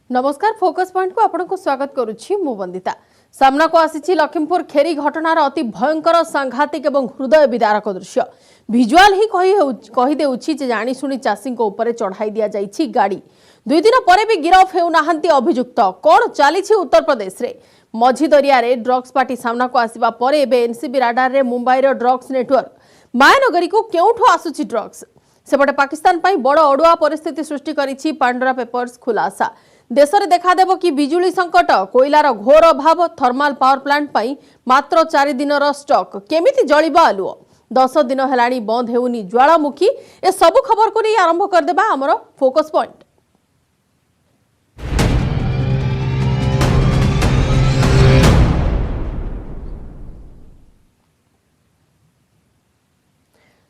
नमस्कार focus point को आपको स्वागत करुछि मु वंदिता। सामना को आसी लखीमपुर खेरी घटनार अति भयंकर सांघातिक एवं हृदय विदारक दृश्य। विजुआल ही कही देउछि जे जानी सुनी चाषी ऊपर चढ़ाई दिया जाइछि गाड़ी। 2 दिन पर भी गिरफ हेउ नाहंती अभियुक्त। कोन चलीछि उत्तर प्रदेश रे मझी दरिया रे ड्रग्स पार्टी सामना को आसीबा परे एबे एनसीबी राडार रे मुंबई रो ड्रग्स नेटवर्क मायानगरी को केउठो आसुछि ड्रग्स। सेपटे पाकिस्तान पई बड़ अडुआ परिस्थिति सृष्टि करिछि पांडरा पेपर्स खुलासा। देश में देखादेव कि बिजुली संकट कोयलार घोर अभाव थर्माल पावर प्लांट पई मात्र 4 दिनर स्टॉक केमिति जलिबा आलुओ 10 दिन हेलाणी बंद हेउनी ज्वालामुखी। ए सब खबर को नहीं आरंभ कर देबा हमर focus point.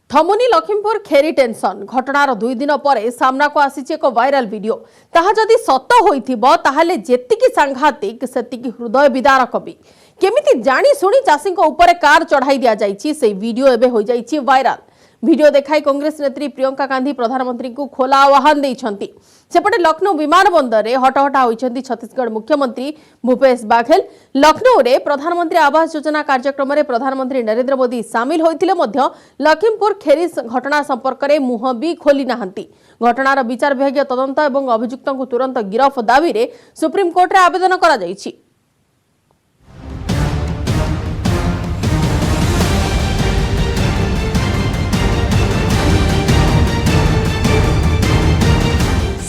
थमुनी Lakhimpur Kheri tension घटनार 2 दिन पर सामना को आसी एक वायरल वीडियो। ताहा जदि सत होइथिबो ताहाले जेतिकी सांघातिक सेतिकी हृदय विदारक भी। केमिति जानी सुनी चाषी ऊपर कार चढ़ाई दिया जाइछि से वीडियो एबे हो जाइछि वायरल। वीडियो देखाई कांग्रेस नेत्री प्रियंका गांधी प्रधानमंत्री को खोला आह्वान देइछंती। सेपटे लखनऊ विमान बंदर रे हटहटा होइछंती छत्तीसगढ़ मुख्यमंत्री भूपेश बाघेल। लखनऊ रे प्रधानमंत्री आवास योजना कार्यक्रम रे प्रधानमंत्री नरेंद्र मोदी शामिल होइथिले मध्य लखीमपुर खेरी घटना संपर्क रे मुह भी खोली नाहंती। घटनार विचार विभागीय तदंत एवं अभियुक्तों को तुरंत गिरफ दाबी रे सुप्रीम कोर्ट रे आवेदन करा जाइछि।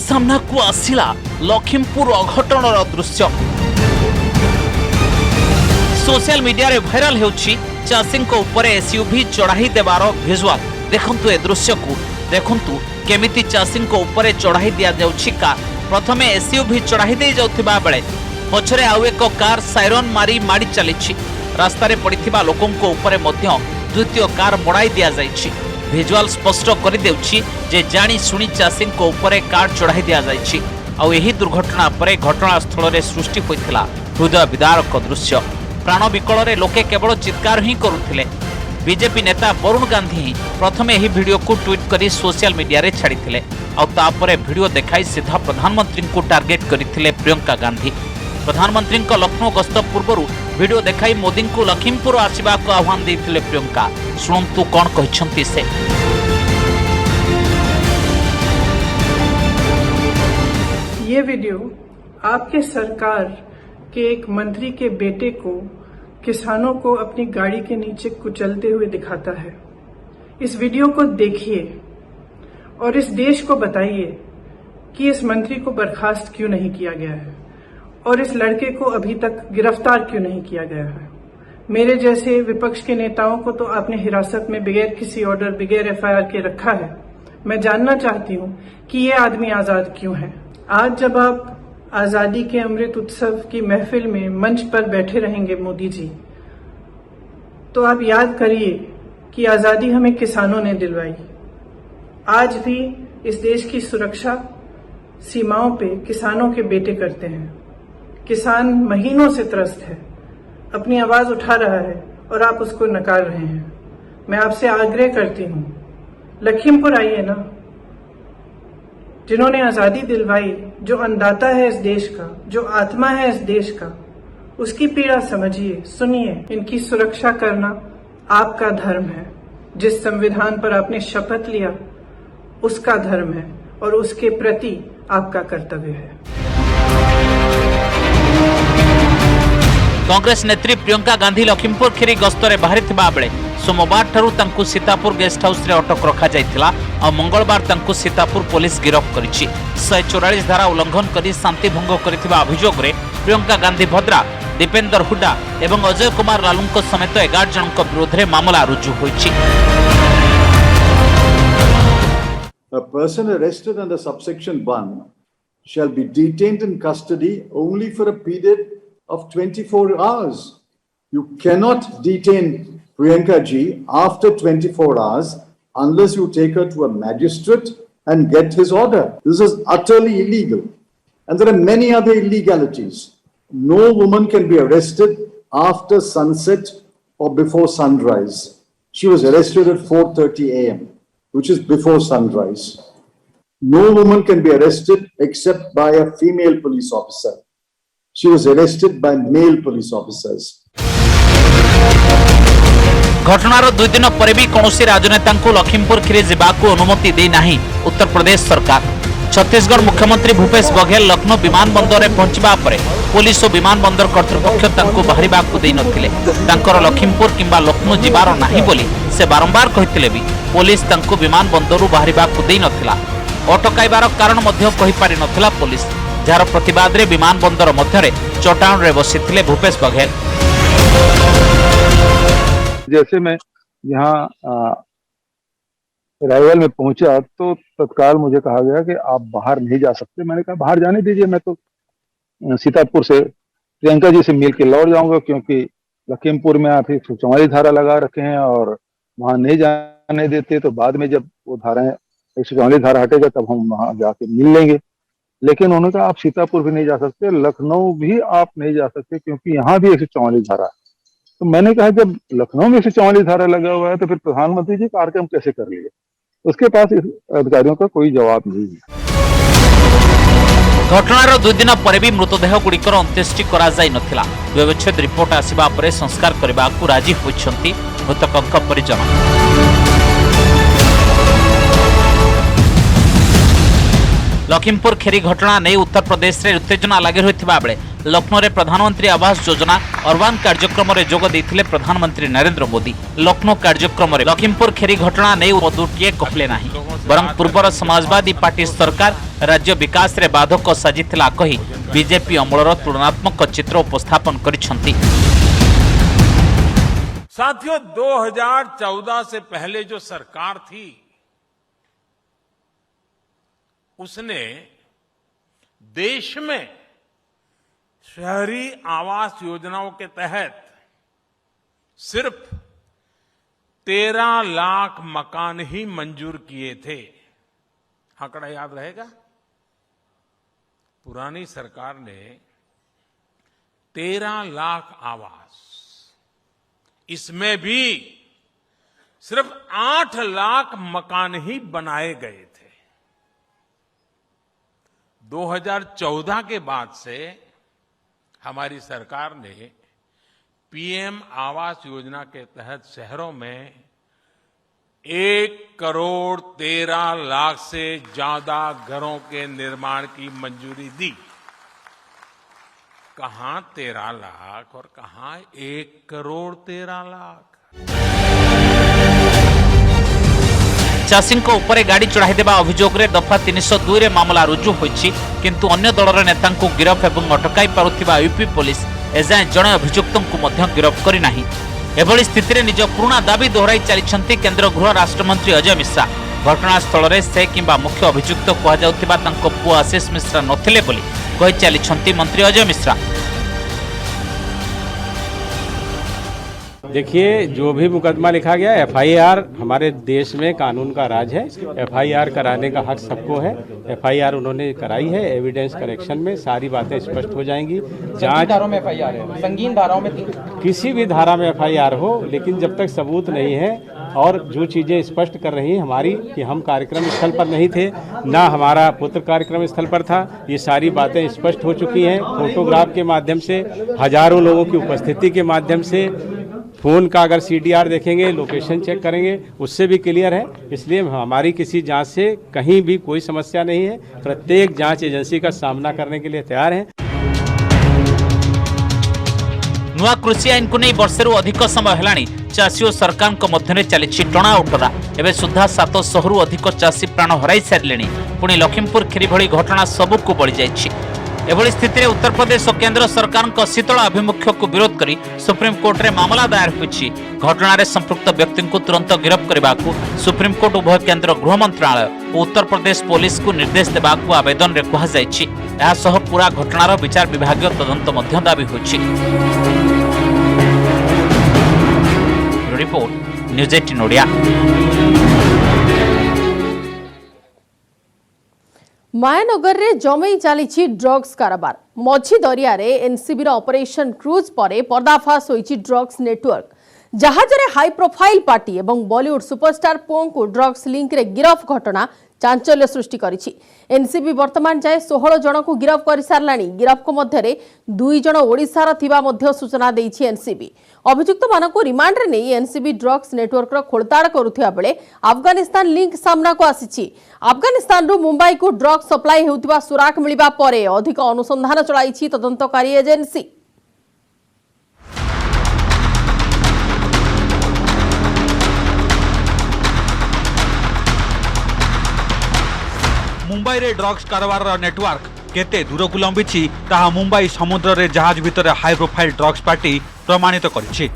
सामना को आसिला लखीमपुर अघटनर दृश्य। सोशल मीडिया रे वायरल हेउछि चाषी ऊपर एसयूवी चढ़ाई देवार विजुआल। देखंतु ए दृश्य को देखंतु केमिति चाषी ऊपर चढ़ाई दिया जाउछि कार। प्रथमे एसयूवी चढ़ाई दे जाउथिबा बेले पछरे आउ एक कार साइरन मारी माडी चलिछि। रास्ता रे पड़िथिबा लोकंको ऊपर मध्य द्वितीय कार मोड़ाई दिया जाइछि। विजुआल स्पष्ट कर देउछि जे जानी सुनी चाषी ऊपर कार चढ़ाई दिया जाइछि। आउ एही दुर्घटना पर घटनास्थल रे सृष्टि होइथिला हृदय विदारक दृश्य। प्राण विकल रे लोके केवल चित्कार ही करुथिले। बीजेपी नेता वरुण गांधी ही प्रथमे एही वीडियो को ट्वीट करी सोशल मीडिया रे छाड़िथिले। आउ तापरे वीडियो देखाई सीधा प्रधानमंत्री को टार्गेट करिथिले प्रियंका गांधी। प्रधानमंत्री लखनऊ गस्त पूर्व वीडियो देखाई मोदी को लखीमपुर आसिबा को आह्वान देथिले प्रियंका। शुणंतु कौन कहिसंती से। ये वीडियो आपके सरकार के एक मंत्री के बेटे को किसानों को अपनी गाड़ी के नीचे कुचलते हुए दिखाता है। इस वीडियो को देखिए और इस देश को बताइए कि इस मंत्री को बर्खास्त क्यों नहीं किया गया है और इस लड़के को अभी तक गिरफ्तार क्यों नहीं किया गया है। मेरे जैसे विपक्ष के नेताओं को तो आपने हिरासत में बगैर किसी ऑर्डर बगैर एफआईआर के रखा है। मैं जानना चाहती हूं कि ये आदमी आजाद क्यों है। आज जब आप आजादी के अमृत उत्सव की महफिल में मंच पर बैठे रहेंगे मोदी जी, तो आप याद करिए कि आजादी हमें किसानों ने दिलवाई। आज भी इस देश की सुरक्षा सीमाओं पे किसानों के बेटे करते हैं। किसान महीनों से त्रस्त है, अपनी आवाज उठा रहा है और आप उसको नकार रहे हैं। मैं आपसे आग्रह करती हूं, लखीमपुर आइए ना। जिन्होंने आजादी दिलवाई, जो अन्नदाता है इस देश का, जो आत्मा है इस देश का, उसकी पीड़ा समझिए, सुनिए। इनकी सुरक्षा करना आपका धर्म है। जिस संविधान पर आपने शपथ लिया उसका धर्म है और उसके प्रति आपका कर्तव्य है। कांग्रेस नेत्री प्रियंका गांधी लखीमपुर खेरी गस्तरे बाहरी बेले सोमवार ठारू तांकु सीतापुर गेस्ट हाउस रे अटक रखा जाइथिला और मंगलवार तांकु सीतापुर पुलिस गिरफ्त करिछि। 144 धारा उल्लंघन करी शांति भंग करिथिबा अभियोग रे प्रियंका गांधी भद्रा, दीपेंद्र हुडा एवं अजय कुमार लालुंको समेत 11 जनक विरोध रे मामला रुजु होइछि। A person arrested under subsection 1 shall be detained in custody only for a period of 24 hours. You cannot detain Priyanka ji after 24 hours unless you take her to a magistrate and get his order. This is utterly illegal. And there are many other illegalities. No woman can be arrested after sunset or before sunrise. She was arrested at 4:30 a.m., which is before sunrise. No woman can be arrested except by a female police officer. She was arrested by male police officers. घटनार 2 दिन पर भी कौन राजनेता लखीमपुर खीरी जावाक अनुमति दे नहीं उत्तर प्रदेश सरकार। छत्तीसगढ़ मुख्यमंत्री भूपेश बघेल लखनऊ विमानबंदर में पहुंचवा पर पुलिस और विमानबंदर कर्तृपक्ष बाहर दे नथिले। तांकर लखीमपुर किंबा लखनऊ जिबार नाही बोली से बारंबार कहिथिले भी पुलिस तांको विमानबंदरु बाहर दे नथिला। अटकाइबार कारण मध्य कहि पारि नथिला पुलिस, जार प्रतिवाद रे विमानबंदर मध्य चटाण रे बसिथिले भूपेश बघेल। जैसे मैं यहाँ रायवल में पहुंचा तो तत्काल मुझे कहा गया कि आप बाहर नहीं जा सकते। मैंने कहा बाहर जाने दीजिए, मैं तो सीतापुर से प्रियंका जी से मिल के लौट जाऊंगा, क्योंकि लखीमपुर में आप 144 धारा लगा रखे हैं और वहां नहीं जाने देते, तो बाद में जब वो धाराएं 144 धारा हटेगा तब हम वहां जाके मिल लेंगे। लेकिन उन्होंने कहा आप सीतापुर भी नहीं जा सकते, लखनऊ भी आप नहीं जा सकते, क्योंकि यहाँ भी 144 धारा है। तो मैंने कहा जब लखनऊ में 144 धारा लगा हुआ है तो फिर प्रधानमंत्री जी कार्यक्रम कैसे कर लिए? उसके पास इस अधिकारियों का कोई जवाब नहीं है। घटनार 2 दिन पर भी मृतदेह गुड़िकर अंत्येष्टि करा जाई नथिला। व्यवच्छेद रिपोर्ट आसिबा परे संस्कार करबा को राजी होइछंती मृतकक परिजन। लखीमपुर खेरी घटना नहीं उत्तर प्रदेश रे उत्तेजना लगी रहिथिबा बेले लखनऊ रे प्रधानमंत्री आवास योजना अर्बान कार्यक्रम रे जोग देथिले प्रधानमंत्री नरेंद्र मोदी। लखनऊ कार्यक्रम रे लखीमपुर खेरी घटना नहीं पदुटिए कहले नाही, बरं पूर्वर समाजवादी पार्टी सरकार राज्य विकास रे बाधक साजिथिला कही बीजेपी अमलर तुलनात्मक चित्र उपस्थापन करिसंती। साथियों, 2014 से पहले जो सरकार थी उसने देश में शहरी आवास योजनाओं के तहत सिर्फ 13 लाख मकान ही मंजूर किए थे। आंकड़ा याद रहेगा? पुरानी सरकार ने 13 लाख आवास, इसमें भी सिर्फ 8 लाख मकान ही बनाए गए थे। 2014 के बाद से हमारी सरकार ने पीएम आवास योजना के तहत शहरों में 1 करोड़ 13 लाख से ज्यादा घरों के निर्माण की मंजूरी दी। कहां 13 लाख और कहां 1 करोड़ 13 लाख। चाषी उपरे गाड़ी चढ़ाई देवा अभियोग रे दफा 302 रे मामला रुजु होइछि, किंतु अन्य दलर नेता गिरफ एवं अटकाई पारुथिबा यूपी पुलिस एजाए जड़े अभियुक्त को गिरफ करि नाही। एभली स्थिति रे निज पुराना दाबी दोहराई चलिछंती केंद्र गृह राष्ट्रमंत्री अजय मिश्रा। घटनास्थल रे से किंबा मुख्य अभियुक्त कहा जाउथिबा तांको पुओ आशीष मिश्रा नथिले बोली कहि चलिछंती मंत्री अजय मिश्रा। देखिए, जो भी मुकदमा लिखा गया एफआईआर हमारे देश में कानून का राज है। एफआईआर कराने का हक सबको है। एफआईआर उन्होंने कराई है, एविडेंस करेक्शन में सारी बातें स्पष्ट हो जाएंगी। जांच धाराओं में एफआईआर है, संगीन धाराओं में किसी भी धारा में एफआईआर हो, लेकिन जब तक सबूत नहीं है और जो चीज़ें स्पष्ट कर रही हैं हमारी कि हम कार्यक्रम स्थल पर नहीं थे, ना हमारा पुत्र कार्यक्रम स्थल पर था, ये सारी बातें स्पष्ट हो चुकी हैं। फोटोग्राफ के माध्यम से, हजारों लोगों की उपस्थिति के माध्यम से, फोन का अगर सीडीआर देखेंगे, लोकेशन चेक करेंगे, उससे भी क्लियर है। इसलिए हमारी किसी जांच से कहीं भी कोई समस्या नहीं है। प्रत्येक जांच एजेंसी का सामना करने के लिए तैयार है। नुआ कृषि आईन को नहीं वर्षेरु अधिक समय हेलाणी चाषी और सरकार मध्य चली टणा उटरा। एवं सुधा 700 अधिक चाषी प्राण हराई सारे। पुणी लखीमपुर खीरी भली घटना सबको बढ़ी जाइछि। एभली स्थिति में उत्तर प्रदेश और केंद्र सरकार को शीतल आभिमुख्य को विरोध करी सुप्रीम कोर्ट रे मामला दायर होइछि। घटना रे संपृक्त व्यक्ति को तुरंत गिरफ्त करने को सुप्रीम कोर्ट उभय केंद्र गृह मंत्रालय और उत्तर प्रदेश पुलिस को निर्देश देबा को आवेदन रे कहा जाइछि। एहा सह पूरा घटनार विचार विभागीय तदंत मध्य दाबी होइछि। Report news 18 Odia. मायानगर रे जमई चली ड्रग्स कारोबार। मझी दरिया रे एनसीबी ऑपरेशन क्रूज पर पर्दाफाश होइछि ड्रग्स नेटवर्क। जहाज रे हाई प्रोफाइल पार्टी एवं बॉलीवुड सुपरस्टार पुओं को ड्रग्स लिंक रे गिरफ घटना चांचल्य सृष्टि करिछि। एनसीबी वर्तमान जाए 16 जन को गिरफ कर सारलानी। गिरफ को मध्य 2 जन ओडिशार थिबा मध्य सूचना देछि एनसीबी। अभियुक्त मानक रिमांड रे नहीं एनसीबी ड्रग्स नेटवर्क रो खोलताड़ करुथिबा बेले अफगानिस्तान लिंक सामना को आसीछि। अफगानिस्तान रो मुंबई को ड्रग्स सप्लाई हेउथिबा सुराक मिलिबा परे अधिक अनुसंधान चलाइछि तदंतकारी एजेंसी। मुंबई रे ड्रग्स कारबार नेटवर्क केते दूर को लंबिछि ताहा मुंबई समुद्र रे जहाज भितर हाई प्रोफाइल ड्रग्स पार्टी प्रमाणित करिछि।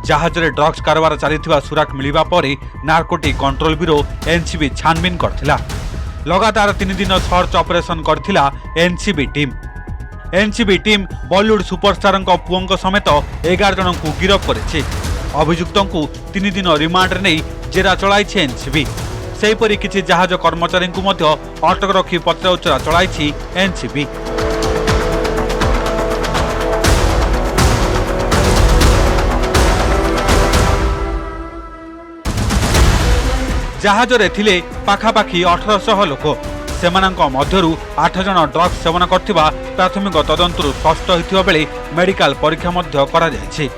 जहाज रे ड्रग्स कारबार चलिथिबा सुराक मिलिबा परे नार्कोटिक कंट्रोल ब्यूरो एनसीबी छानबीन करथिला। लगातार 3 दिन सर्च ऑपरेशन करथिला NCB team. NCB team Bollywood superstar पुओं समेत 11 जन को गिरफ करिछि। अभियुक्तों को 3 दिन रिमांड रे नहीं जेरा चलाइछि एनसीबी। सेहीपरि किछि जहाज कर्मचारी को मध्य अटक रखी पचराउचरा चलाइछि एनसीबी। जहाज रे थिले पाखापाखि 1800 लोक। सेमानंक मध्यरु 8 जन ड्रग्स सेवन करथिबा प्राथमिक तदंतरु स्पष्ट होइथिबा बेले मेडिकल परीक्षा मध्य करा जायछि।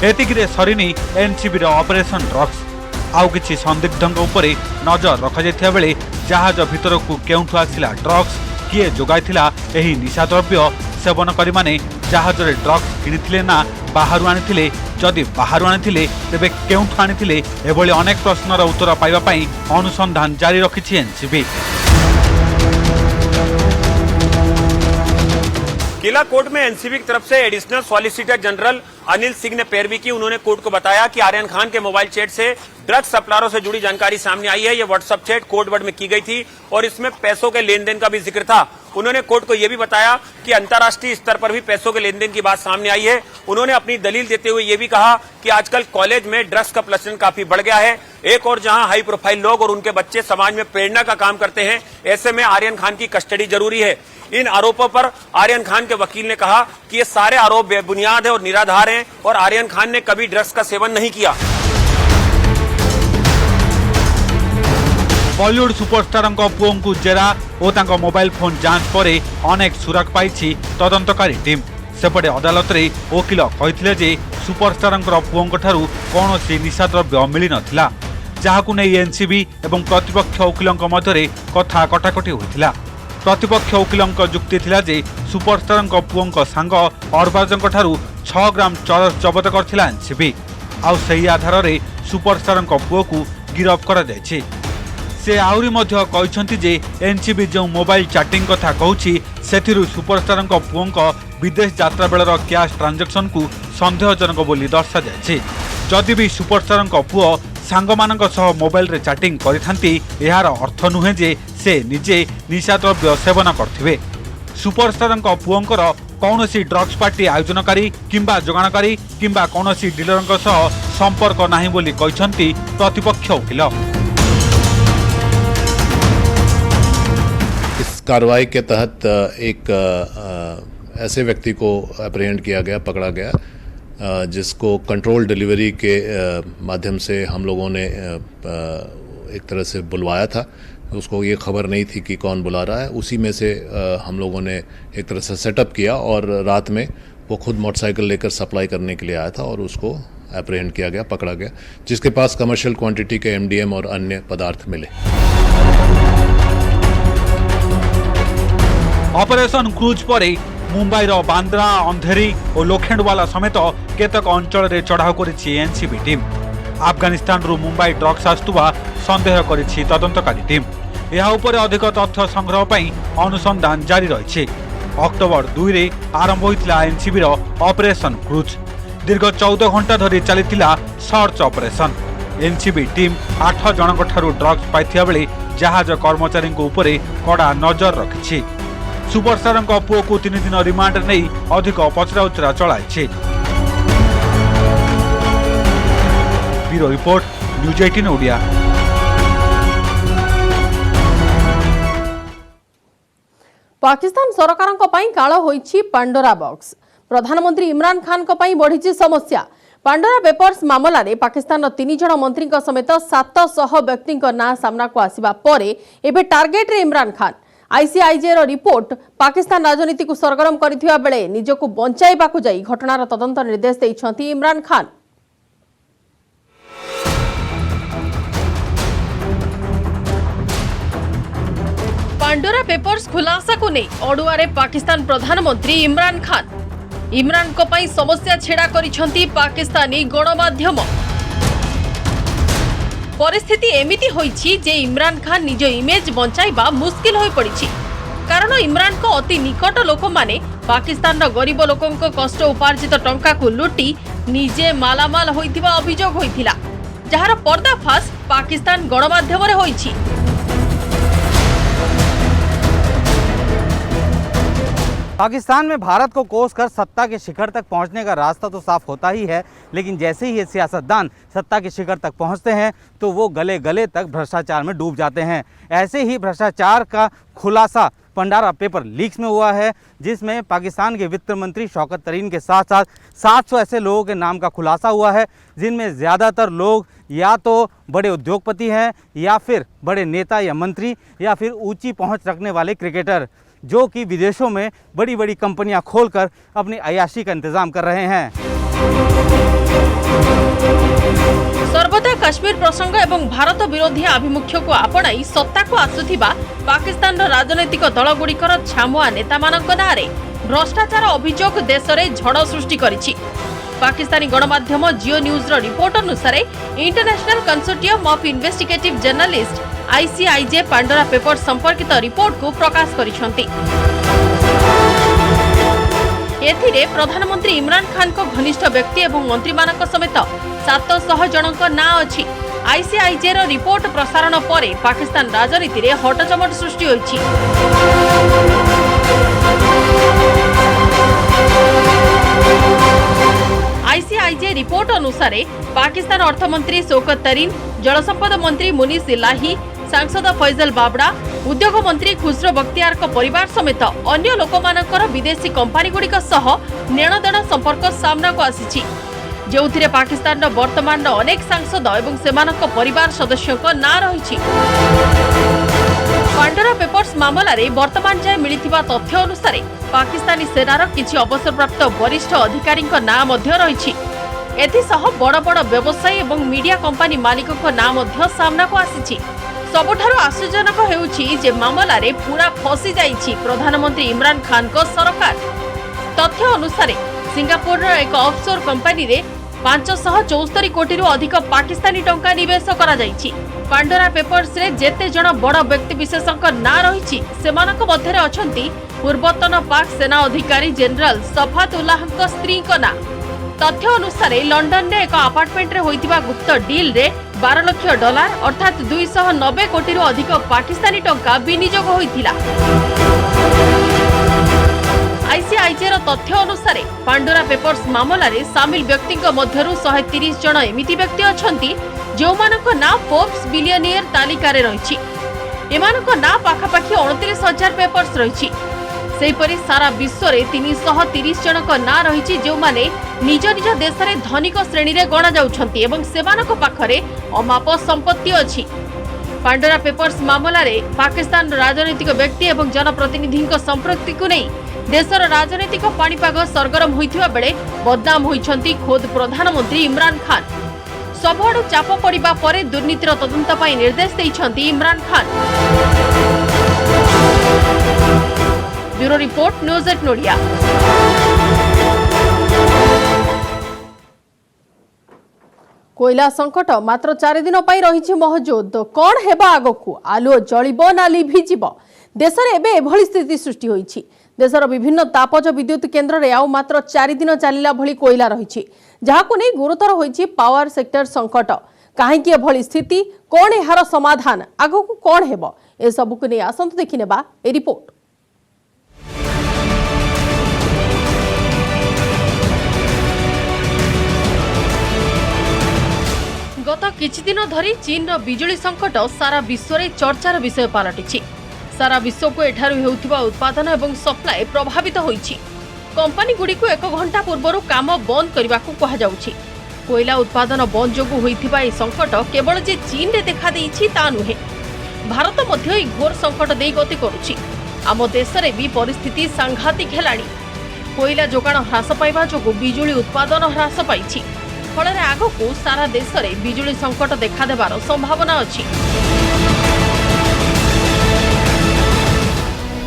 एतिकिरे सरिनी एनसीबी रो ऑपरेशन ड्रग्स। आउ किछि संदिग्धंक उपरे नजर रखा जायथिबा बेले जहाज भितर को केउठु आसिला ड्रग्स, किए जोगाइथिला एही निशा द्रव्य, सेवनकारी माने जहाज रे ड्रग्स किनिथिले ना बाहरु आनिथिले, जदि बाहरु आनिथिले तेबे केउठु आनिथिले, एभली अनेक प्रश्नर उत्तर पाइबा पई अनुसंधान जारी रखिछि एनसीबी। किला कोर्ट में एनसीबी की तरफ से additional solicitor general Anil Singh ने पैरवी की। उन्होंने कोर्ट को बताया कि आर्यन खान के मोबाइल चैट से ड्रग्स सप्लायरों से जुड़ी जानकारी सामने आई है। ये व्हाट्सएप चैट कोड वर्ड में की गई थी और इसमें पैसों के लेन देन का भी जिक्र था। उन्होंने कोर्ट को यह भी बताया कि अंतर्राष्ट्रीय स्तर पर भी पैसों के लेन देन की बात सामने आई है। उन्होंने अपनी दलील देते हुए यह भी कहा कि आजकल कॉलेज में ड्रग्स का प्रचलन काफी बढ़ गया है। एक और जहां हाई प्रोफाइल लोग और उनके बच्चे समाज में प्रेरणा का काम करते हैं, ऐसे में आर्यन खान की कस्टडी जरूरी है। इन आरोपों पर आर्यन खान के वकील ने कहा कि ये सारे आरोप बेबुनियाद है और निराधार हैं और आर्यन खान ने कभी ड्रग्स का सेवन नहीं किया। बॉलीवुड सुपरस्टार पुओं को जेरा और मोबाइल फोन जांच पर अनेक सुराक पाई तदंतकारी टीम। सेपटे अदालत रे वकिल कहिथिले जे सुपरस्टार पुओं ठारू कौनसी निशा द्रव्य मिली नथिला, जहाकु नै एनसीबी एवं प्रतिपक्ष वकिलों मध्य कथा कटाकटी होइथिला। प्रतिपक्ष वकिलों जुक्ति थिला जे सुपरस्टार पुओं सांग अरबाजों ठारू 6 ग्राम चरस जबत करथिला एनसीबी। आउ सही आधार रे सुपरस्टार पुओ को गिरफ करा जायछि। से आउरी मध्य कहिसंती जे एनसीबी जो मोबाइल चैटिंग कथा कहूछि सेथिरु सुपरस्टार पुओं विदेश यात्रा बेलर कैश ट्रांजैक्शन को संदेहजनक बोली दर्शा जायछि। जदि भी सुपरस्टार पुओ सांगमानक सह मोबाइल रे चैटिंग करिथांती, एहार अर्थ नुहे जे से निजे निशा द्रव्य सेवन करथिबे। सुपरस्टार पुओंकर कौनसी ड्रग्स पार्टी आयोजनकारी किंबा जोगाणकारी किंबा कौनसी डीलर सह संपर्क नाही बोली कहिसंती प्रतिपक्ष वकिल। इस कार्रवाई के तहत एक ऐसे व्यक्ति को अप्रहेंड किया गया, पकड़ा गया, जिसको कंट्रोल डिलीवरी के माध्यम से हम लोगों ने एक तरह से बुलवाया था। उसको ये खबर नहीं थी कि कौन बुला रहा है। उसी में से हम लोगों ने एक तरह से सेटअप किया और रात में वो खुद मोटरसाइकिल लेकर सप्लाई करने के लिए आया था और उसको अप्रहेंड किया गया, पकड़ा गया, जिसके पास कमर्शियल क्वांटिटी के एमडीएम और अन्य पदार्थ मिले। ऑपरेशन क्रूज पर मुंबई बांद्रा, अंधेरी और लोखेंडवाला समेत केतक अंचल रे चढ़ाऊ करिछि एनसीबी टीम। अफगानिस्तान रु मुंबई ड्रग्स आसुवा संदेह करिछि तदंतकारी टीम। यह उपर अधिक तथ्य संग्रह पई अनुसंधान जारी रहिछि। अक्टोबर 2 रे आरंभ होइतिला एनसीबी रो ऑपरेशन क्रूज। दीर्घ 14 घंटा धरी चलितिला सर्च ऑपरेशन। एनसीबी टीम 8 जनक ठारू ड्रग्स पाइथिया बेले जहाज कर्मचारी उपरे कड़ा नजर रखिछि। सुपरस्टार पुओ को 3 दिन रिमांड नहीं अधिक पचराउचरा चलाइछि। Bureau report, news 18 Odia. Pakistan सरकार काल होइछि पांडोरा बॉक्स। प्रधानमंत्री इमरान खान बढ़ी समस्या। पांडोरा पेपर्स मामला रे पाकिस्तान 3 जण मंत्री समेत 700 व्यक्ति ना सामना को आसिबा परे एबे टार्गेट रे इमरान खान आईसीआईजे रो रिपोर्ट पाकिस्तान राजनीति को सरगरम करथिबा बेले निजको बंचाइबा को जाई घटनार तदंत निर्देश दैछंती इमरान खान। पांडोरा पेपर्स खुलासा को नहीं अड़ुआरे पाकिस्तान प्रधानमंत्री इमरान खान। इमरान को पई समस्या छेड़ा करिसंती पाकिस्तानी गणमाध्यम। परिस्थिति एमिति होईछि जे इमरान खान निज इमेज बंचाइबा मुश्किल होई पड़िछि कारण इमरान को अति निकट लोक माने पाकिस्तान रो गरीब लोकंक कष्ट उपार्जित टंका को लुटी निजे मालामाल होइथिबा अभियोग होइथिला जहार पर्दाफाश पाकिस्तान गणमाध्यम रे होईछि। पाकिस्तान में भारत को कोस कर सत्ता के शिखर तक पहुंचने का रास्ता तो साफ होता ही है, लेकिन जैसे ही ये सियासतदान सत्ता के शिखर तक पहुंचते हैं तो वो गले गले तक भ्रष्टाचार में डूब जाते हैं। ऐसे ही भ्रष्टाचार का खुलासा पंडारा पेपर लीक्स में हुआ है, जिसमें पाकिस्तान के वित्त मंत्री शौकत तरीन के साथ साथ 700 ऐसे लोगों के नाम का खुलासा हुआ है, जिनमें ज़्यादातर लोग या तो बड़े उद्योगपति हैं या फिर बड़े नेता या मंत्री या फिर ऊंची पहुंच रखने वाले क्रिकेटर, जो कि विदेशों में बड़ी बड़ी कंपनियां खोलकर अपनी अयाशी का इंतजाम कर रहे हैं। सर्वदा काश्मीर प्रसंग एवं भारत विरोधी आभिमुख्य को आपणाई सत्ता को आसुथिबा पाकिस्तान राजनैतिक दलगुड़िकर छामुआ नेता मानक नारे भ्रष्टाचार अभियोग देश में झड़ सृष्टि करिछि। पाकिस्तानी गणमाध्यम जियो न्यूज रो रिपोर्ट अनुसार international consortium of investigative journalist ICIJ Pandora paper संपर्कित रिपोर्ट को प्रकाश करिसंती। एथिरे प्रधानमंत्री इमरान खान को घनिष्ठ व्यक्ति एवं मंत्री मानक समेत 700 जनक ना अछि। आईसीआईजे रो रिपोर्ट प्रसारण परे पाकिस्तान राजनीति रे हटचमट सृष्टि होइछि। आईसीआईजे रिपोर्ट अनुसार पाकिस्तान अर्थमंत्री शौकत तरीन, जलसंपद मंत्री मुनीस इलाही, सांसद फैजल बाबड़ा, उद्योग मंत्री खुसरो बख्तियार को परिवार समेत अन्य लोकमानकर विदेशी कंपनी गुड़िक सह नेणदेण संपर्क सामना को आसीछि, जेउथिरे पाकिस्तान वर्तमान अनेक सांसद एवं सेमानक परिवार सदस्यों का ना रहिछि। पांडोरा पेपर्स मामला रे वर्तमान जाय मिलिथिबा तथ्य अनुसार पाकिस्तानी सेनार किछि अवसरप्राप्त वरिष्ठ अधिकारी ना मध्य रहिछि। एथिसह बड़ बड़ व्यवसायी एवं मीडिया कंपनी मालिकक ना मध्य सामना को आसीछि। सबुठारु आश्चर्यजनक हेउछि जे मामला रे पूरा फसी जाइछि प्रधानमंत्री इमरान खान को सरकार। तथ्य अनुसार सिंगापुर रो एक ऑफशोर कंपनी रे 574 कोटी रु अधिक पाकिस्तानी टंका निवेश करा जाइछि। पांडोरा पेपर्स रे जेते जण बड़ व्यक्ति विशेषक ना रहिछि सेमानक मध्यरे अछंती पूर्वतन पाक सेना अधिकारी जनरल सफात उल्लाहक स्त्री को ना। तथ्य अनुसार लंडन रे एक अपार्टमेंट रे होइतिबा गुप्त डील रे $12 लाख अर्थात 290 कोटी रु अधिक पाकिस्तानी टंका विनियोग होइथिला। आईसीआईजे रो तथ्य अनुसार पांडोरा पेपर्स मामला रे सामिल व्यक्ति मध्यरु 130 जण एमिति व्यक्ति अछंती जो मानक ना फोर्ब्स बिलियनियर तालिका रे रहिछि। एमानक ना पाखापाखि 29,000 पेपर्स रहिछि। सेहिपरि सारा विश्व रे 330 जनक ना रहिछि जो माने निज निज देश रे धनिक श्रेणी रे गणा जाउछंती एवं सेमानक पाखरे अमाप संपत्ति अछि। पांडोरा पेपर्स मामला रे पाकिस्तान राजनीतिक व्यक्ति एवं जनप्रतिनिधि संपृक्ति को नहीं देशर राजनीतिक पाणीपाग सरगरम होइथिबा बेले बदनाम होइछंती खोद प्रधानमंत्री इमरान खान। सबआडु चाप पड़िबा परे दुर्नीतिर तदंत पई निर्देश दैछंती Imran Khan. Bureau report news 8 नोडिया। कोयला संकट मात्र 4 दिन पई रहिछि महजूद। कोन हेबा आगकु आलुओ जळिबो ना लिभिजिबो? देश रे एबे एभली स्थिति सृष्टि होइछि। देशर विभिन्न तापज विद्युत केन्द्र रे आउ मात्र 4 दिन चलिला भली कोयला रहिछि, जहाकु नै गुरुतर होइछि पावर सेक्टर संकट। काहेकि एभली स्थिति, कोन एहार समाधान, आगकु कोन हेबो, ए सबकु नै आसंत देखिनेबा ए रिपोर्ट। गत किछि दिन धरी चीन रो बिजुली संकट सारा विश्व रे चर्चार विषय पालटिछि। सारा विश्व को एठारु हेउथिबा उत्पादन एवं सप्लाई प्रभावित होइछि। कंपनी गुडी को 1 घंटा पूर्वरु काम बंद करबाकू कहा जाउछि। कोयला उत्पादन बंद जोगु होइथिबा ए संकट केवल जे चीन रे देखा देइछि ता नुहे, भारत मध्य ए घोर संकट देई गति करुछि। आम देश रे भी परिस्थिति सांघातिक हेलाणी। कोयला जोगाण ह्रास पाइबा जोगु बिजुली उत्पादन ह्रास पाइछि। फଳରେ आगकू सारा देश रे बिजुली संकट देखा देबार संभावना अछि।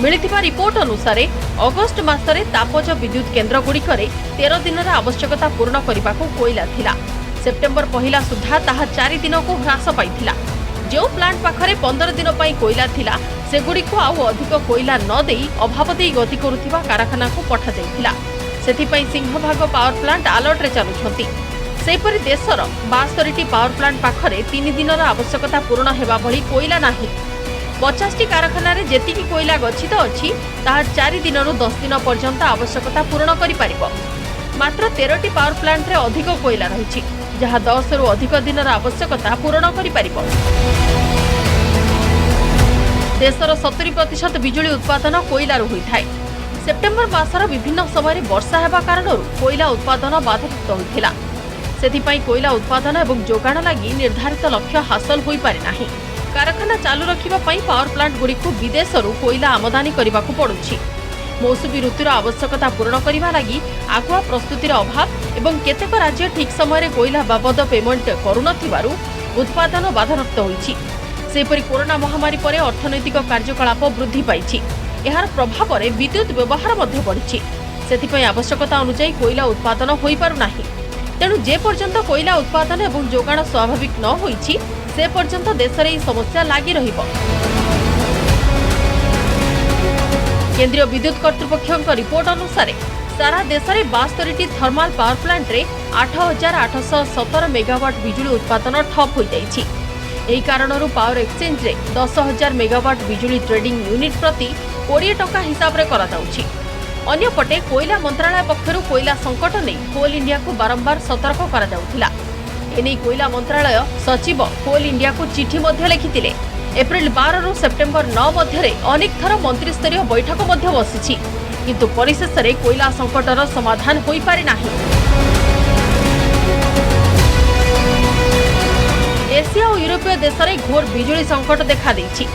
मिलिथिबा रिपोर्ट अनुसार अगस्ट मासरे तापज विद्युत केन्द्र गुड़िकरे 13 दिन आवश्यकता पूर्ण करने को कोयला थिला। सेप्टेम्बर पहला सुधा ताहा 4 दिन को ह्रास पाइथिला। जो प्लांट पाखरे 15 दिन पई कोयला थिला सेगुड़िको आउ अधिक कोयला न देई अभाव देई गति करुथिबा कारखाना को पठा जाइथिला। सेथिपई सिंहभाग पावर प्लांट अलर्ट रे चालुछंती। सेपरि देशर 62टी पावर प्लांट पाखरे 3 दिन आवश्यकता पूर्ण हेबा भली कोयला नाही। 50टी कारखाना रे जेतिकी कोयला गच्छित अछि ताहा 4 दिनरु 10 दिन पर्यंत आवश्यकता पूर्ण करि पारिबो। मात्र 13टी पावर प्लांट रे अधिक कोयला रहिछि जहा 10 रु अधिक दिनर आवश्यकता पूर्ण करि पारिबो। देशर 70% बिजुली उत्पादन कोयलारु होइथाय। सेप्टेम्बर मासर विभिन्न समय वर्षा हेबा कारणरु कोयला उत्पादन बाधाप्राप्त होइथिला। सेथिपई कोयला उत्पादन एवं जोगाण लागि निर्धारित लक्ष्य हासिल होई पारि नाही। कारखाना चालू रखिबा पई पावर प्लांट गुड़िक विदेशरू कोयला आमदानी करने पड़ुछि। मौसुमी ऋतुर आवश्यकता पूर्ण करने लगी आगुआ प्रस्तुतिर अभाव एवं केतेक राज्य ठीक समय कोयला बाबद पेमेंट करुनथिबारु उत्पादन बाधाप्राप्त होइछि। सेपरि कोरोना महामारी परे अर्थनैतिक कार्यकलाप वृद्धि पाइछि। एहार प्रभाव रे विद्युत व्यवहार मध्ये बढ़िछि। सेथिपई आवश्यकता अनुसार कोयला उत्पादन होई पारु नाही। तेणु जे पर्यंत कोयला उत्पादन एवं जोगाण स्वाभाविक न होइछि से पर्यंत देश में समस्या लगी रहिबो। केंद्रीय विद्युत कर्तृपक्ष रिपोर्ट अनुसार सारा देश में 62टी थर्माल पावर प्लांट रे 8817 मेगावाट बिजुली उत्पादन ठप हो जाइछि। एही कारणरू पावर एक्सचेंज रे 10,000 मेगावाट बिजुली ट्रेडिंग यूनिट प्रति 20 टका हिसाब रे करा जाउछि। अन्यपटे कोयला मंत्रालय पक्षरु कोयला संकट नै कोल इंडिया को बारंबार सतर्क करा जाउथिला। एने कोयला मंत्रालय सचिव कोल इंडिया को चिठी मध्य लिखिथिले। एप्रिल 12 रु सेप्टेम्बर 9 मध्यरे अनेक थर मंत्री स्तरीय बैठक मध्य बसिछि, किंतु परिशेष रे कोयला संकटर समाधान होई पारि नाही। एशिया और यूरोपीय देश में घोर बिजुली संकट देखा देइछि।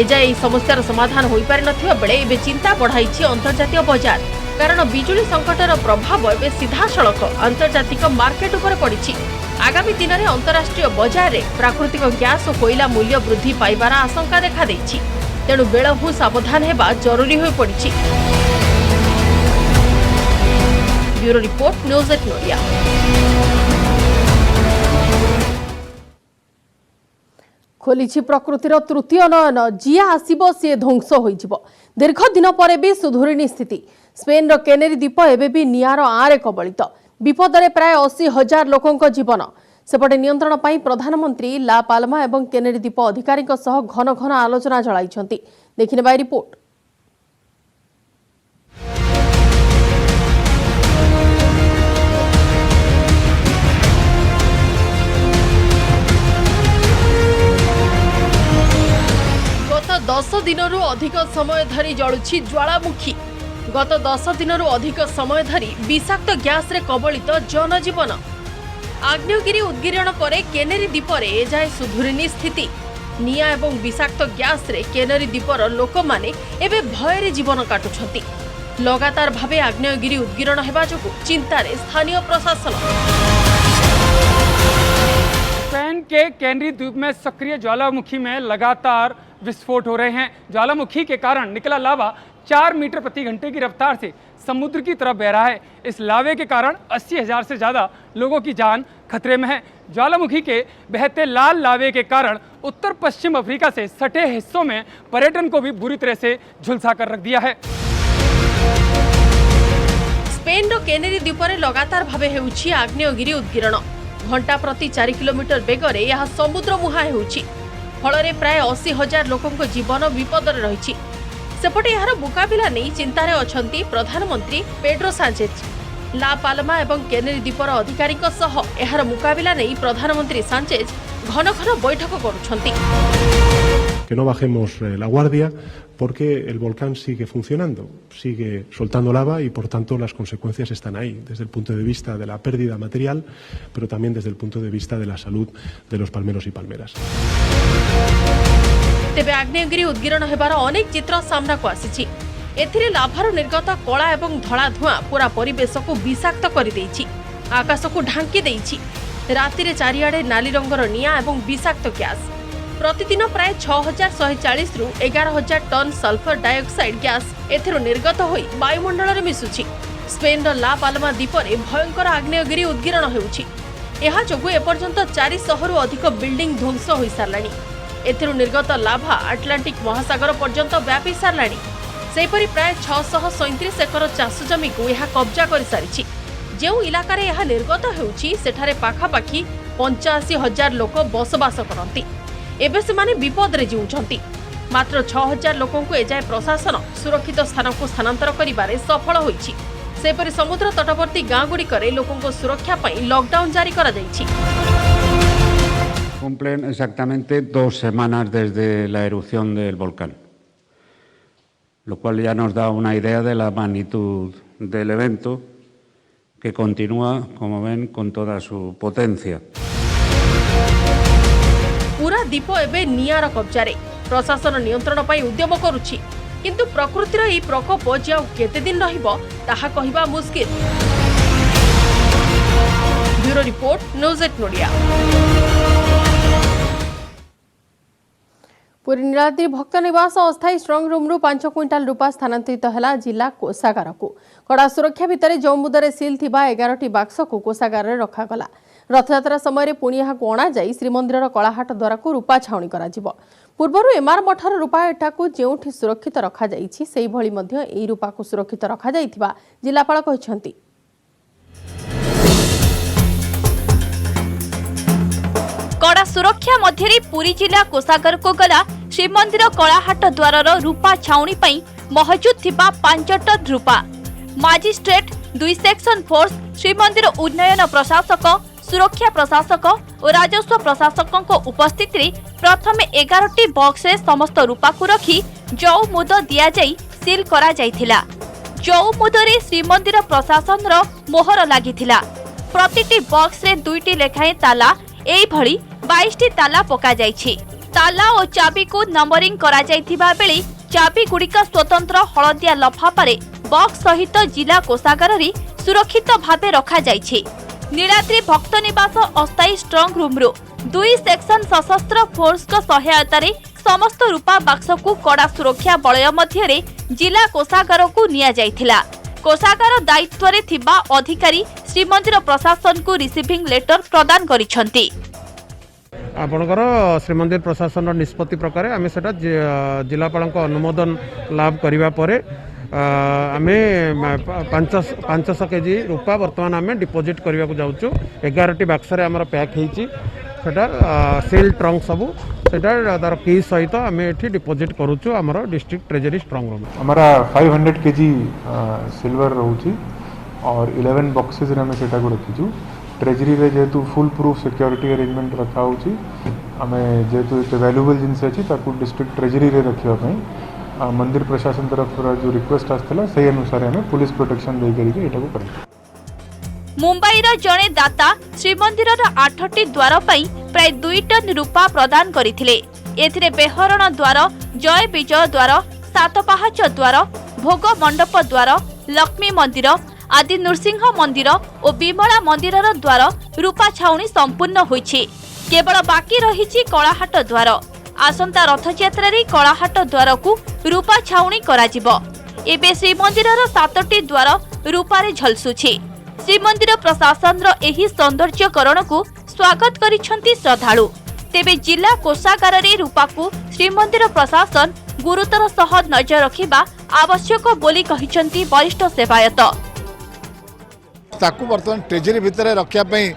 एजाए एही समस्यार समाधान होई पारि नथिबा बेले एबे चिंता बढ़ाइछि अंतर्जातीय बजार। कारण बिजुली संकटर प्रभाव एबे सीधा सड़क अंतर्जातिक मार्केट उपर पड़िछि। आगामी दिन में अंतर्राष्ट्रीय बजार में प्राकृतिक गैस और कोयला मूल्य वृद्धि पाइबार आशंका देखा देइछि। तेणु बेलहु सावधान हेबा जरूरी होई पड़िछि। Bureau report news 8 India. खोलिछि प्रकृतिर तृतीय नयन। जिया आसीबो से ध्वंस होइजिबो। दीर्घ दिन पर भी सुधुरिनी स्थिति। स्पेन रो केनेरी द्वीप एबे भी नियार आरे कबलित। विपदरे प्राय 80,000 लोकंक जीवन। सेपटे नियंत्रण पाई प्रधानमंत्री ला पाल्मा एवं केनेरी द्वीप अधिकारी घन घन आलोचना चलाइछंती। देखिने बाय रिपोर्ट। गत 10 दिनरु अधिक समय धरी जळुछि ज्वालामुखी। गत 10 दिनरु अधिक समय धरी विषाक्त गैस रे कबलित जनजीवन। आग्नेयगिरी उद्गिरण परे केनेरी द्वीपर एजाए सुधुरिनी स्थिति। निया एवं विषाक्त गैस रे केनेरी द्वीपर लोक माने एबे भयरे जीवन काटुछंती। लगातार भावे आग्नेयगिरी उद्गिरण हेबा जोगु चिंतारे स्थानीय प्रशासन। स्पेन के कैनरी द्वीप में सक्रिय ज्वालामुखी में लगातार विस्फोट हो रहे हैं। ज्वालामुखी के कारण निकला लावा 4 मीटर प्रति घंटे की रफ्तार से समुद्र की तरफ बह रहा है। इस लावे के कारण 80,000 से ज़्यादा लोगों की जान खतरे में है। ज्वालामुखी के बहते लाल लावे के कारण उत्तर पश्चिम अफ्रीका से सटे हिस्सों में पर्यटन को भी बुरी तरह से झुलसा कर रख दिया है। स्पेन रो केनेरी द्वीपर लगातार भावे हेउछि आग्नेयगिरी उद्गिरण। घंटा प्रति 4 किलोमीटर बेगरे यह समुद्र मुहां हेउछि। फଳରେ प्राय 80,000 लोकंक जीवन विपदरे रहिछि। सेपटे यार मुकाबिला नहीं चिंतारे अछंती प्रधानमंत्री पेड्रो सांचेज। ला पाल्मा एवं केनेरी द्वीपर अधिकारी यार मुकाबिला नहीं प्रधानमंत्री सांचेज घन घन बैठक करुछंती। que no bajemos la guardia, porque el volcán sigue funcionando, sigue soltando lava y por tanto las consecuencias están ahí, desde el punto de vista de la pérdida material, pero también desde el punto de vista de la salud de los palmeros y palmeras. तेबे आग्नेयगिरी उद्गीरण हेबार अनेक चित्र सामना को आसीछि। एथिरे लाभार निर्गत कला एवं धड़ा धुआं पूरा परिवेश को विषाक्त कर देइछि, आकाश को ढांकी देइछि। राति रे चारिआडे नाली रंगर निया एवं विषाक्त गैस। प्रतिदिन प्राय 6140 रु 11000 टन सल्फर डाइऑक्साइड गैस एथिरो निर्गत होई वायुमंडल रे मिसुछि। स्पेन ला पाल्मा द्वीप रे भयंकर आग्नेयगिरी उद्गीरण हेउछि। एहा जोगु एपर्यंत 400 रु अधिक बिल्डिंग ध्वंस होई सारलानी। एथिरो निर्गत लाभा आटलांटिक महासागर पर्यंत व्यापी सारलानी। सेपरि प्राय 637 एकर चाष जमी को यह कब्जा कर सारिछि। जेउ इलाका रे यह निर्गत हेउछि सेठारे पाखापाखी 85,000 लोक बसवास करंती। एबे से माने विपद रे जीउछंती। मात्र 6,000 लोकों को एजाय प्रशासन सुरक्षित स्थान को स्थानांतर करिबारे सफल होइछि। सेपरि समुद्र तटवर्ती गाँ गुड़िकरे लोकों को सुरक्षा पई लॉकडाउन जारी करा जाइछि। Cumplen exactamente 2 semanas desde la erupción del volcán, lo cual ya nos da una idea de la magnitud del evento, que continúa, como ven, con toda su potencia. पूरा द्वीप एबे नियार कब्जारे। प्रशासन नियंत्रण पई उद्यम करुछि, किंतु प्रकृतिर ई प्रकोप जे केते दिन रहिबो ताहा कहिबा मुश्किल। ब्यूरो रिपोर्ट, न्यूज 8 नोडिया। पुरी नीलाद्री भक्त निवास अस्थायी स्ट्रंग रूम रु 5 क्विंटाल रूपा स्थानांतरित है जिला कोषागार को। कड़ा सुरक्षा भितर जो मुदरे सील थिबा 11टी बाक्स को कोषागार रे रखागला। रथयात्रा समय पुणी यहाँ अणा जाई श्रीमंदिर कलाहाट द्वारा को रूपा छाउणी करा जिवो। पूर्वरु एमआर मठर रूपा एठाकू जेउठी सुरक्षित रखा जाईछि सेही भली मध्य एई रूपा को सुरक्षित रखा जाईथिबा जिलापाल कहिसंती। कड़ा सुरक्षा मध्यरे पुरी जिला कोषागार को गला श्रीमंदिर कलाहाट द्वार रूपा छाउणी पई महजूद थिबा 5 टन रूपा। मजिस्ट्रेट 2 सेक्शन फोर्स श्रीमंदिर उन्नयन प्रशासक सुरक्षा प्रशासक और राजस्व प्रशासक उपस्थित रे प्रथमे 11टी बॉक्स रे समस्त रूपा को रखी जौ मुद दिया जाई सील करा जाइथिला। जौ मुदरे श्रीमंदिर प्रशासन रो मोहर लागिथिला। प्रतिटी बॉक्स रे 2टी लेखाए ताला एई भली 22टी ताला पका जाइछि। ताला और चाबी को नंबरिंग करा जाइथिबा बेले चाबी गुड़िका स्वतंत्र हलदिया लफाफारे बॉक्स सहित जिला कोषागार रे सुरक्षित भावे रखा जाइछि। नीलाद्री भक्त निवास अस्थायी स्ट्रंग रूम रो 2 सेक्शन सशस्त्र फोर्स को सहायता रे समस्त रूपा बाक्स को कड़ा सुरक्षा बलय मध्य रे जिला कोषागार को निया जाइथिला। कोषागार दायित्व रे थिबा अधिकारी श्रीमंदिर प्रशासन को रिसीविंग लेटर प्रदान करिसंती। आपणकर श्रीमंदिर प्रशासन निष्पत्ति प्रकार आम से जिलापाल अनुमोदन लाभ करने पर आम 500 केजी रूपा बर्तमान आम डिपोजिट करने को जाऊँ। 11टी बाक्स आमर पैक होटा सील ट्रंक सबू सेटा तार की सहित आम ये डिपोजिट करुचु आमर डिस्ट्रिक्ट ट्रेजरी स्ट्रंग रूम। हमारा 500 केजी सिल्वर रोची और 11 बॉक्सेस आम से रखीचु। ट्रेजरी रे जेहेतु फुल प्रूफ सिक्योरिटी अरेंजमेंट रखा होची आम जेहेतु वैल्यूएबल जिनस अच्छी डिस्ट्रिक्ट ट्रेजरी रे रखापी मंदिर प्रशासन तरफ जो रिक्वेस्ट आसला से अनुसार आम पुलिस प्रोटेक्शन दे मुंबईर जड़े दाता श्रीमंदिर 8टी द्वार पर प्राय 2 टन रूपा प्रदान करथिले। एथिरे बेहरण द्वार, जय विजय द्वार, सातपाहाच द्वार, भोग मंडप द्वार, लक्ष्मी मंदिर आदि नृसिंह मंदिर और विमला मंदिर द्वार रूपा छाउणी संपूर्ण होइछि। केवल बाकी रहिछि कलाहाट द्वार। आसंता रथयात्रा रे कलाहाट द्वार को रूपा छाउणी कराजिबो। एबे श्रीमंदिर 7टी द्वार रूपारे झलसुछि। श्रीमंदिर प्रशासन एही सौंदर्यकरण को स्वागत करिसंती श्रद्धालु। तेबे जिला कोषागार रे रूपा को श्रीमंदिर प्रशासन गुरुतर सह नजर रखिबा आवश्यक बोली कहिसंती वरिष्ठ सेवायत। ताकू बर्तमान ट्रेजरी भितर रखापी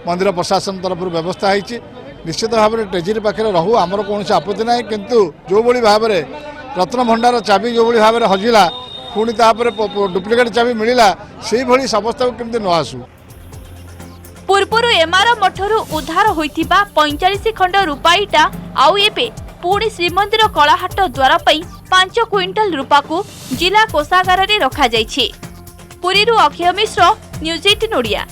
मंदिर प्रशासन तरफ व्यवस्था है। निश्चित भाव में ट्रेजरी पाखे रहू आमर कौन आपत्ति ना, किंतु जो भाव में रत्न भंडार चाबी जो भाव में हजिला पुणी डुप्लिकेट चाबी मिलला से भली समस्त को केमती न आसू। पूर्वरु एमआर मठरू उद्धार होइथिबा 45 खंड रूपाईटा आउ एबे पुणी श्रीमंदिर कलाहाट द्वार पर 5 क्विंटाल रूपा को जिला कोषागार में रखा जाइछि। पुरीरू अक्षय मिश्र, न्यूज 18 ओडिया।